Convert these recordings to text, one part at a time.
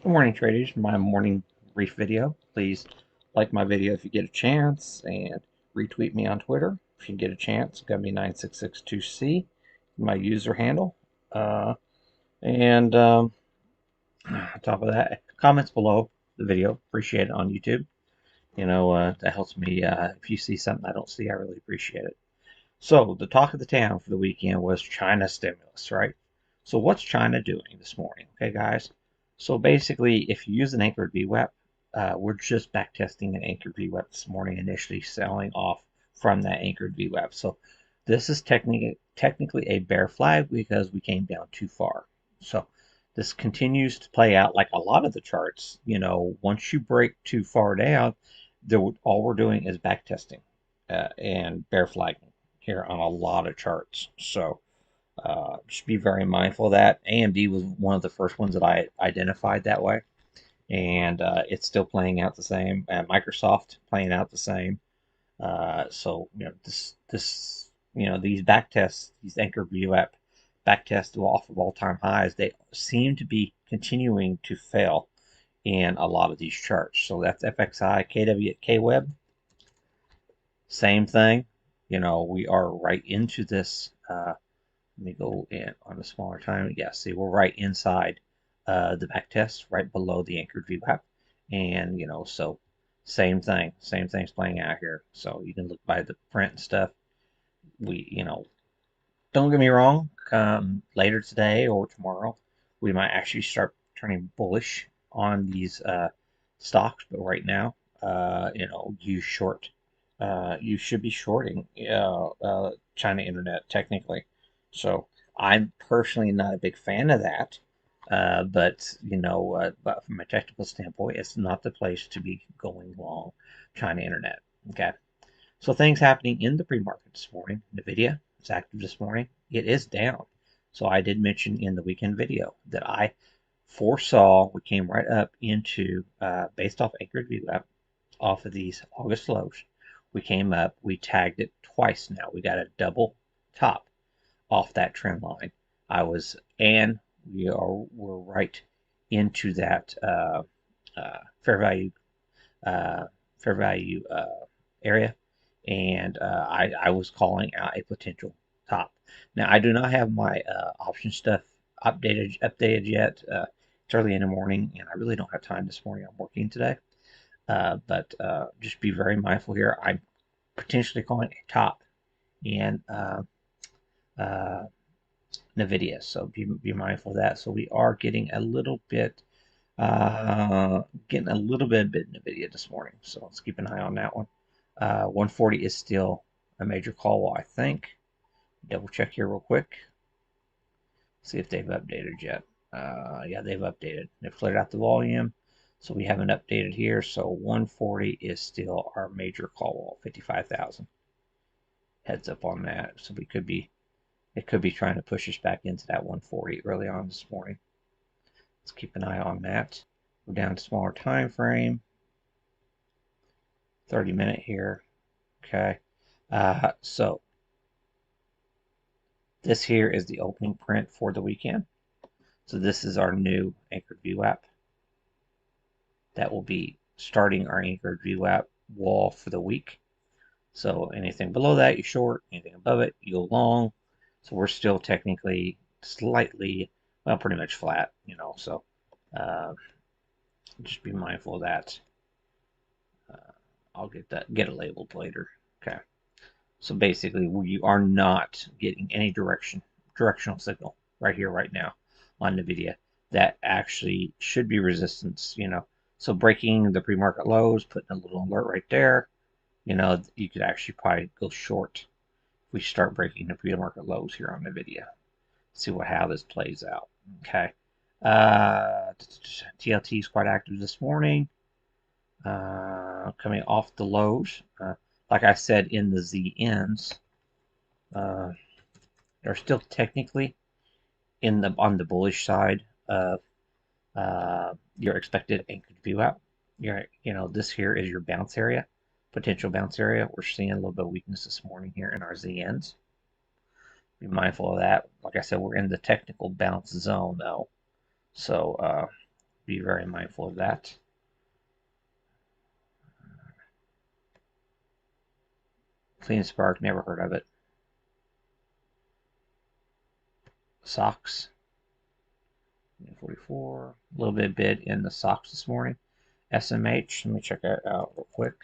Good morning, traders. My morning brief video. Please like my video if you get a chance and retweet me on Twitter if you get a chance. Gummy9662C, my user handle. And On top of that, comments below the video. Appreciate it on YouTube. That helps me. If you see something I don't see, I really appreciate it. So the talk of the town for the weekend was China stimulus, right? So what's China doing this morning? Okay, guys. So basically, if you use an anchored VWAP, we're just back testing an anchored VWAP this morning, initially selling off from that anchored VWAP. So this is technically a bear flag because we came down too far. So this continues to play out like a lot of the charts. Once you break too far down, all we're doing is back testing and bear flagging here on a lot of charts. So just be very mindful of that. AMD was one of the first ones that I identified that way, and it's still playing out the same. Microsoft playing out the same. These back tests, these anchor view app back tests off of all-time highs, they seem to be continuing to fail in a lot of these charts. So that's FXI, KW, KWeb, same thing. We are right into this. Let me go in on a smaller time. Yeah, see, we're right inside the back test, right below the anchored VWAP. And, so same thing's playing out here. So you can look by the print and stuff. Don't get me wrong, later today or tomorrow, we might actually start turning bullish on these stocks. But right now, you should be shorting China Internet technically. So I'm personally not a big fan of that. But from a technical standpoint, it's not the place to be going long China Internet. Okay. So things happening in the pre-market this morning. NVIDIA is active this morning. It is down. So I did mention in the weekend video that I foresaw we came right up into, based off anchored VWAP, off of these August lows. We came up, we tagged it twice now. We got a double top off that trend line. And we're right into that fair value uh, area, and I was calling out a potential top. Now I do not have my option stuff updated yet. It's early in the morning, and I really don't have time this morning. I'm working today, but just be very mindful here. I'm potentially calling a top in uh, NVIDIA, so be mindful of that. So we are getting a little bit of bit NVIDIA this morning, so let's keep an eye on that one. 140 is still a major call, I think. Double check here real quick. See if they've updated yet. Yeah, they've updated. They've cleared out the volume, so we haven't updated here. So 140 is still our major call wall, 55,000. Heads up on that. So it could be trying to push us back into that 140 early on this morning. Let's keep an eye on that. We're down to smaller time frame. 30-minute here. Okay. So this here is the opening print for the weekend. So this is our new anchored VWAP. That will be starting our anchored VWAP wall for the week. So anything below that, you short. Anything above it, you go long. So we're still technically slightly, well, pretty much flat, So just be mindful of that. I'll get it labeled later. Okay. So basically, we are not getting any directional signal right here, right now on NVIDIA. That actually should be resistance, So breaking the pre-market lows, putting a little alert right there, you could actually probably go short if we start breaking the pre-market lows here on NVIDIA. See how this plays out. Okay. TLT is quite active this morning, coming off the lows. Like I said in the ZNs, they're still technically on the bullish side of your expected anchored VWAP. This here is your bounce area, potential bounce area. We're seeing a little bit of weakness this morning here in our ZNs. Be mindful of that. Like I said, we're in the technical bounce zone though, so Be very mindful of that. Clean Spark, never heard of it. Socks, 44. A little bit bid in the socks this morning. SMH, let me check that out real quick.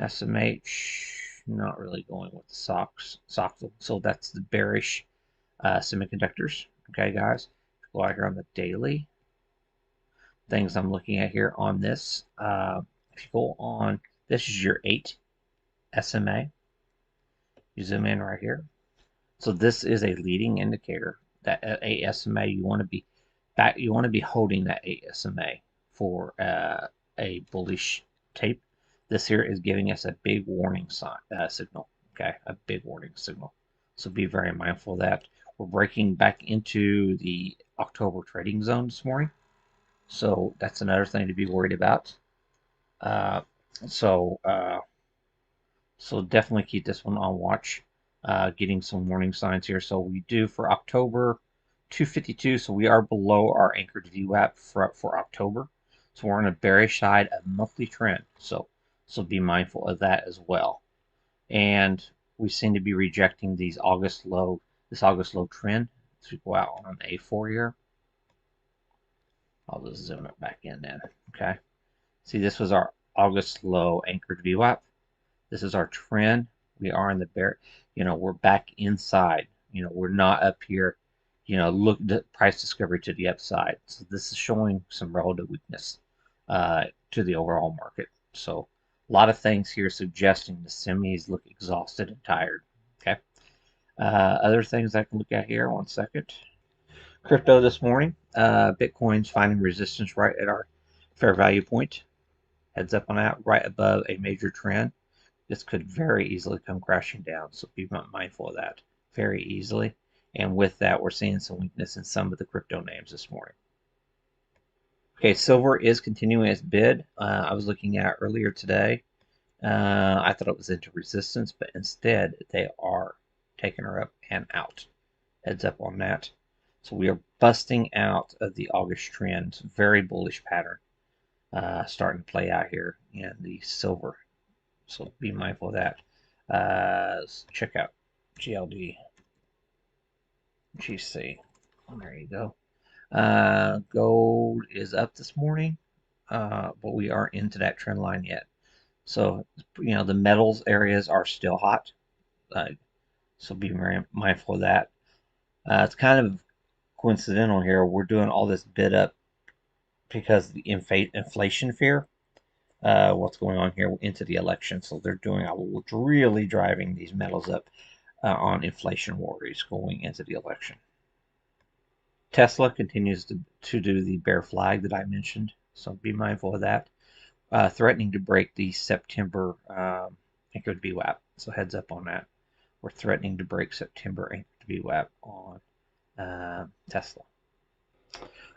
SMH, not really going with the socks. So that's the bearish semiconductors. Okay, guys. Go out here on the daily. Things I'm looking at here on this. If you go on, this is your 8 SMA. You zoom in right here. So this is a leading indicator that at 8 SMA you want to be back. You want to be holding that 8 SMA for a bullish tape. This here is giving us a big warning sign signal. Okay, a big warning signal. So be very mindful of that. We're breaking back into the October trading zone this morning. So that's another thing to be worried about. Uh, so definitely keep this one on watch. Getting some warning signs here. So we do for October 252. So we are below our anchored VWAP for October. So we're on a bearish side of monthly trend. So be mindful of that as well. And we seem to be rejecting these August low, this August low trend. So we go out on A4 here. I'll just zoom it back in then. Okay. See, this was our August low anchored VWAP. This is our trend. We are in the bear. We're back inside. We're not up here. Look the price discovery to the upside. So this is showing some relative weakness to the overall market. So a lot of things here suggesting the semis look exhausted and tired. Okay. Other things I can look at here. 1 second. Crypto this morning. Bitcoin's finding resistance right at our fair value point. Heads up on that, right above a major trend. This could very easily come crashing down, so be mindful of that very easily. And with that, we're seeing some weakness in some of the crypto names this morning. Okay, silver is continuing its bid. I was looking at earlier today. I thought it was into resistance, but instead they are taking her up and out. Heads up on that. So we are busting out of the August trend. Very bullish pattern starting to play out here in the silver. So be mindful of that. Check out GLD, GC. There you go. Gold is up this morning, but we aren't into that trend line yet. So, the metals areas are still hot. So be very mindful of that. It's kind of coincidental here. We're doing all this bid up because of the inflation fear. What's going on here into the election. So they're doing really driving these metals up on inflation worries going into the election. Tesla continues to do the bear flag that I mentioned. So be mindful of that. Threatening to break the September anchored VWAP. So heads up on that. We're threatening to break September anchored VWAP on Tesla.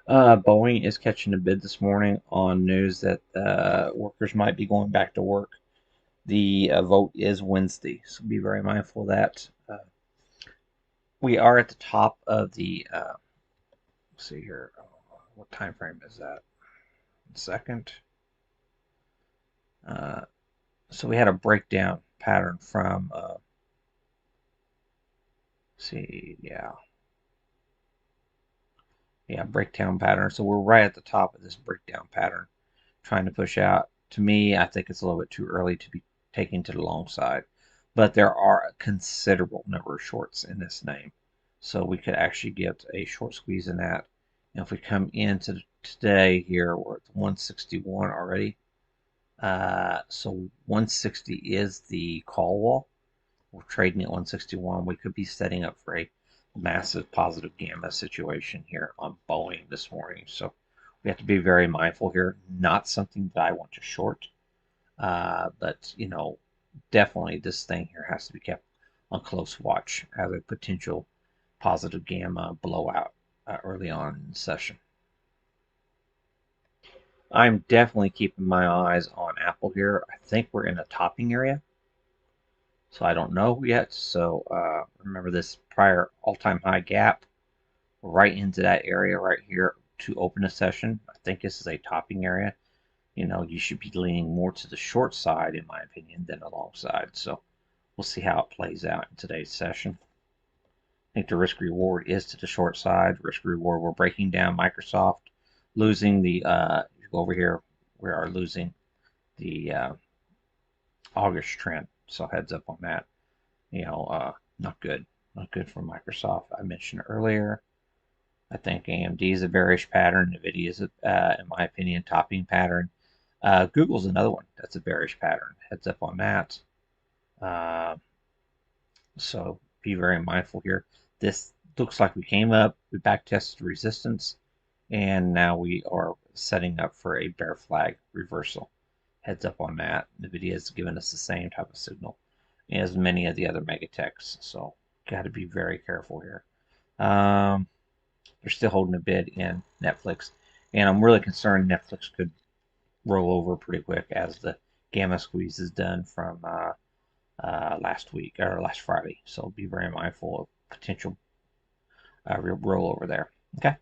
Boeing is catching a bid this morning on news that workers might be going back to work. The vote is Wednesday, so be very mindful of that. We are at the top of the. Let's see here. What time frame is that? 1 second. So we had a breakdown pattern from. See, yeah, breakdown pattern. So we're right at the top of this breakdown pattern, trying to push out. To me, I think it's a little bit too early to be taken to the long side, but there are a considerable number of shorts in this name, so we could actually get a short squeeze in that. And if we come into today here, we're at 161 already. So 160 is the call wall. We're trading at 161. We could be setting up for a massive positive gamma situation here on Boeing this morning. So we have to be very mindful here. Not something that I want to short, but definitely this thing here has to be kept on close watch as a potential positive gamma blowout early on in the session. I'm definitely keeping my eyes on Apple here. I think we're in a topping area. So I don't know yet. So remember this prior all-time high gap right into that area right here. to open a session. I think this is a topping area. You should be leaning more to the short side, in my opinion, than the long side. So we'll see how it plays out in today's session. I think the risk reward is to the short side. Risk reward, we're breaking down Microsoft, losing the, go over here, we are losing the August trend. So heads up on that. Not good. Not good for Microsoft. I mentioned earlier. I think AMD is a bearish pattern. NVIDIA is, in my opinion, topping pattern. Google's another one that's a bearish pattern. Heads up on that. So be very mindful here. This looks like we came up, we back tested resistance, and now we are setting up for a bear flag reversal. Heads up on that. NVIDIA has given us the same type of signal as many of the other megatechs. So got to be very careful here. They're still holding a bid in Netflix, and I'm really concerned Netflix could roll over pretty quick as the gamma squeeze is done from last week or last Friday. So be very mindful of potential rollover there. Okay,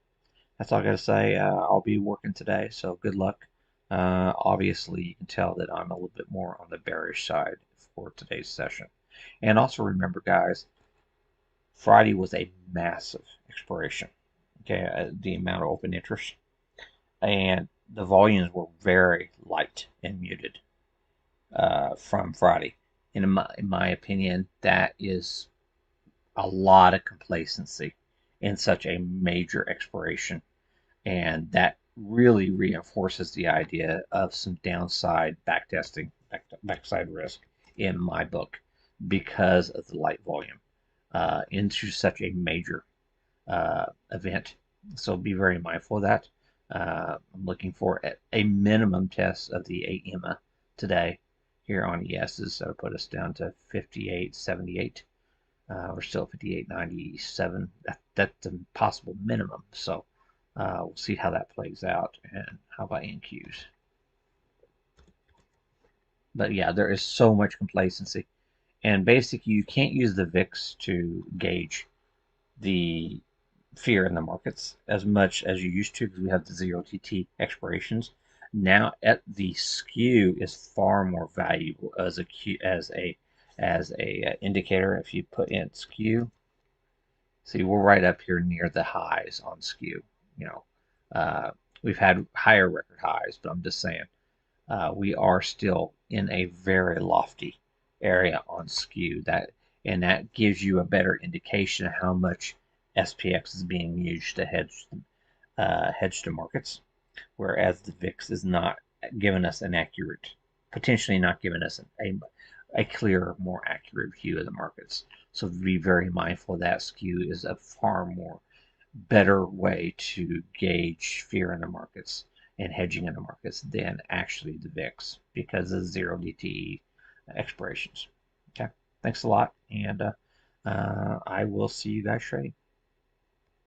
that's all I got to say. I'll be working today, so good luck. Obviously, you can tell that I'm a little bit more on the bearish side for today's session. And also remember, guys, Friday was a massive expiration. Okay, the amount of open interest, and the volumes were very light and muted from Friday. And in my opinion, that is a lot of complacency in such a major expiration, and that really reinforces the idea of some downside backtesting, backside risk in my book because of the light volume into such a major event. So be very mindful of that. I'm looking for a minimum test of the 8 EMA today here on ESs. That'll put us down to 58.78. We're still 58.97. That's a possible minimum. So we'll see how that plays out. And how about NQs? But yeah, there is so much complacency. And basically, you can't use the VIX to gauge the fear in the markets as much as you used to, because we have the 0TT expirations. Now, the SKEW is far more valuable as a indicator. If you put in SKEW, see, we're right up here near the highs on SKEW. We've had higher record highs, but I'm just saying we are still in a very lofty area on SKEW. And that gives you a better indication of how much SPX is being used to hedge the markets, whereas the VIX is not giving us an accurate, potentially not giving us a clearer, more accurate view of the markets. So be very mindful that SKEW is a far more better way to gauge fear in the markets and hedging in the markets than actually the VIX because of 0DTE expirations. Okay, thanks a lot, and I will see you guys trading.